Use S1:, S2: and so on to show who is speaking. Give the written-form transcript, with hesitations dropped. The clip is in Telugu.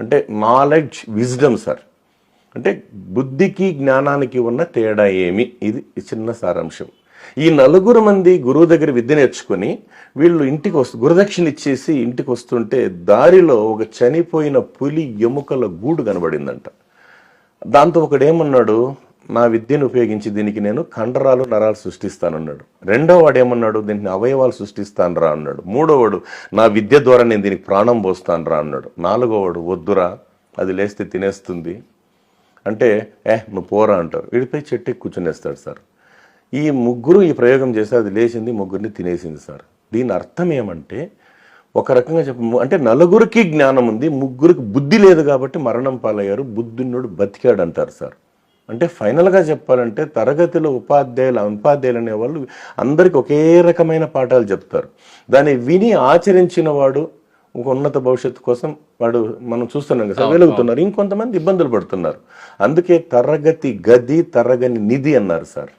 S1: అంటే నాలెడ్జ్ విజ్డమ్ సార్. అంటే బుద్ధికి జ్ఞానానికి ఉన్న తేడా ఏమి, ఇది చిన్న సారాంశం. ఈ 4 మంది గురువు దగ్గర విద్య నేర్చుకుని వీళ్ళు ఇంటికి గురుదక్షిణ ఇచ్చేసి ఇంటికి వస్తుంటే దారిలో ఒక చనిపోయిన పులి ఎముకల గూడు కనబడిందంట. దాంతో ఒకడేమన్నాడు, నా విద్యను ఉపయోగించి దీనికి నేను కండరాలు నరాలు సృష్టిస్తానన్నాడు. రెండో వాడు ఏమన్నాడు, దీనికి అవయవాలు సృష్టిస్తాను రా అన్నాడు. మూడోవాడు, నా విద్య ద్వారా నేను దీనికి ప్రాణం పోస్తాను రా అన్నాడు. నాలుగోవాడు, వద్దురా అది లేస్తే తినేస్తుంది అంటే నువ్వు పోరా అంటారు. వీడిపై చెట్టు కూర్చునేస్తాడు సార్. ఈ ముగ్గురు ఈ ప్రయోగం చేస్తే అది లేచింది, ముగ్గురిని తినేసింది సార్. దీని అర్థం ఏమంటే ఒక రకంగా అంటే 4కి జ్ఞానం ఉంది, ముగ్గురికి బుద్ధి లేదు కాబట్టి మరణం పాలయ్యారు, బుద్ధున్నోడు బతికాడు అంటారు సార్. అంటే ఫైనల్గా చెప్పాలంటే తరగతిలో ఉపాధ్యాయులు అనేవాళ్ళు అందరికి ఒకే రకమైన పాఠాలు చెప్తారు. దాన్ని విని ఆచరించిన వాడు ఒక ఉన్నత భవిష్యత్తు కోసం వాడు మనం చూస్తున్నాం కదా వెలుగుతున్నారు. ఇంకొంతమంది ఇబ్బందులు పడుతున్నారు. అందుకే తరగతి గది తరగని నిధి అన్నారు సార్.